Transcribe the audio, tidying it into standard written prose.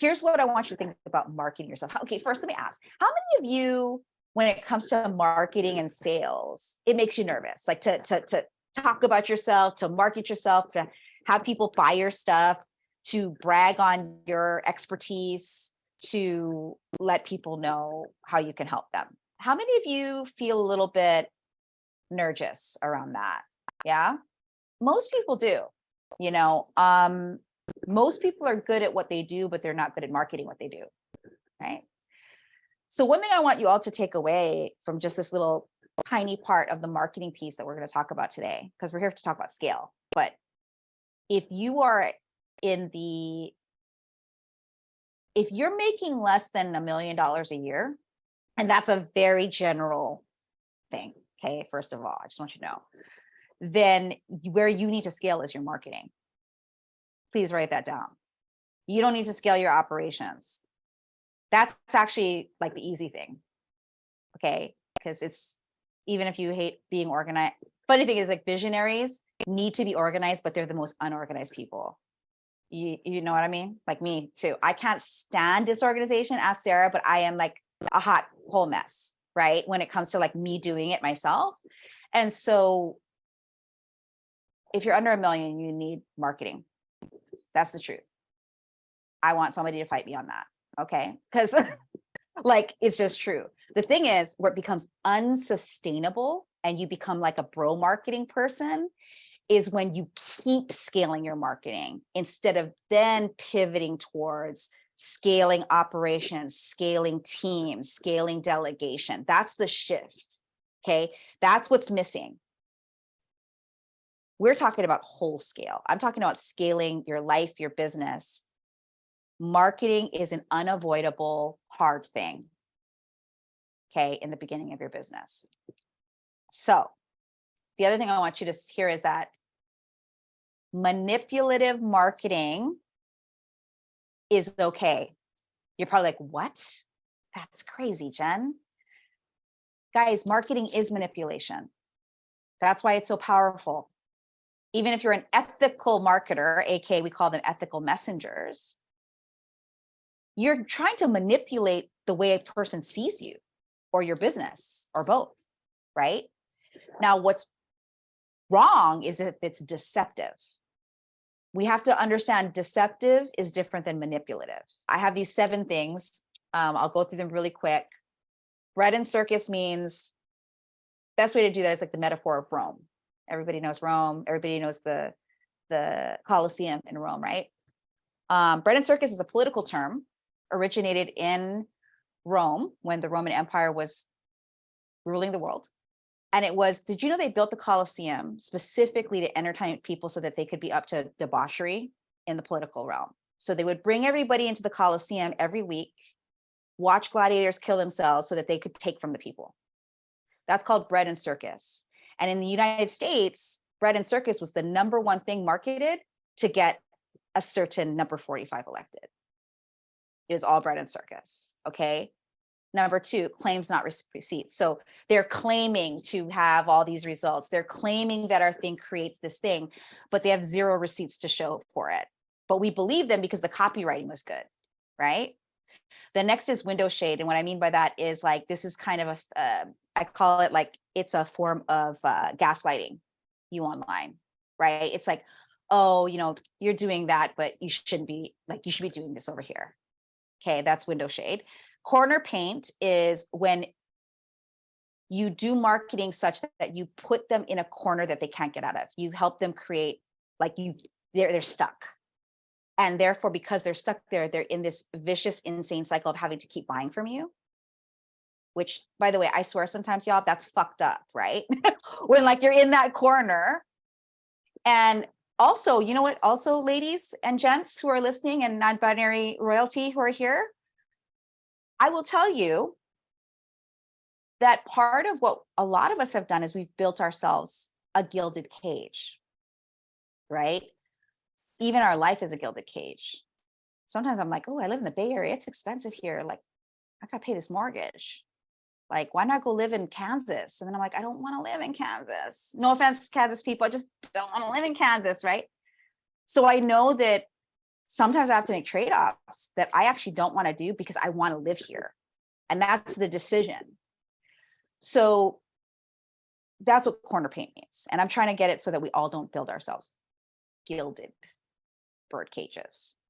here's what I want you to think about marketing yourself. Okay, first let me ask, how many of you, when it comes to marketing and sales, it makes you nervous? Like to talk about yourself, to market yourself, to have people buy your stuff, to brag on your expertise, to let people know how you can help them. How many of you feel a little bit nervous around that? Yeah, most people do. You know, most people are good at what they do, but they're not good at marketing what they do, right? So one thing I want you all to take away from just this little tiny part of the marketing piece that we're going to talk about today, because we're here to talk about scale. But if you are if you're making less than $1 million a year, and that's a very general thing, okay, first of all, I just want you to know, then where you need to scale is your marketing. Please write that down. You don't need to scale your operations. That's actually like the easy thing, okay? Because it's, even if you hate being organized, funny thing is, like, visionaries need to be organized, but they're the most unorganized people. You know what I mean? Like me too. I can't stand disorganization, ask Sarah, but I am like a hot whole mess, right? When it comes to like me doing it myself. And so if you're under $1 million, you need marketing. That's the truth. I want somebody to fight me on that. Okay. Because like, it's just true. The thing is, where it becomes unsustainable and you become like a bro marketing person is when you keep scaling your marketing instead of then pivoting towards scaling operations, scaling teams, scaling delegation. That's the shift. Okay. That's what's missing. We're talking about whole scale. I'm talking about scaling your life, your business. Marketing is an unavoidable hard thing, okay, in the beginning of your business. So the other thing I want you to hear is that manipulative marketing is okay. You're probably like, what? That's crazy, Jen. Guys, marketing is manipulation. That's why it's so powerful. Even if you're an ethical marketer, aka we call them ethical messengers, you're trying to manipulate the way a person sees you or your business or both, right? Now, what's wrong is if it's deceptive. We have to understand deceptive is different than manipulative. I have these 7 things. I'll go through them really quick. Bread and circus means, best way to do that is like the metaphor of Rome. Everybody knows Rome. Everybody knows the Colosseum in Rome, right? Bread and circus is a political term originated in Rome when the Roman Empire was ruling the world. And it was, did you know they built the Colosseum specifically to entertain people so that they could be up to debauchery in the political realm? So they would bring everybody into the Colosseum every week, watch gladiators kill themselves so that they could take from the people. That's called bread and circus. And in the United States, bread and circus was the #1 thing marketed to get a certain number 45 elected. It was all bread and circus, okay? Number 2, claims not receipts. So they're claiming to have all these results. They're claiming that our thing creates this thing, but they have 0 receipts to show for it. But we believe them because the copywriting was good, right? The next is window shade. And what I mean by that is like, this is kind of I call it like, it's a form of gaslighting you online, right? It's like, oh, you know, you're doing that, but you shouldn't be, like, you should be doing this over here. Okay, that's window shade. Corner paint is when you do marketing such that you put them in a corner that they can't get out of. You help them create, like, they're stuck. And therefore, because they're stuck there, they're in this vicious, insane cycle of having to keep buying from you. Which, by the way, I swear sometimes, y'all, that's fucked up, right? When like you're in that corner. And also, you know what? Also, ladies and gents who are listening and non-binary royalty who are here, I will tell you that part of what a lot of us have done is we've built ourselves a gilded cage, right? Even our life is a gilded cage. Sometimes I'm like, oh, I live in the Bay Area. It's expensive here. Like, I got to pay this mortgage. Like, why not go live in Kansas? And then I'm like, I don't want to live in Kansas. No offense, Kansas people. I just don't want to live in Kansas, right? So I know that sometimes I have to make trade-offs that I actually don't want to do because I want to live here. And that's the decision. So that's what corner paint means. And I'm trying to get it so that we all don't build ourselves gilded bird cages.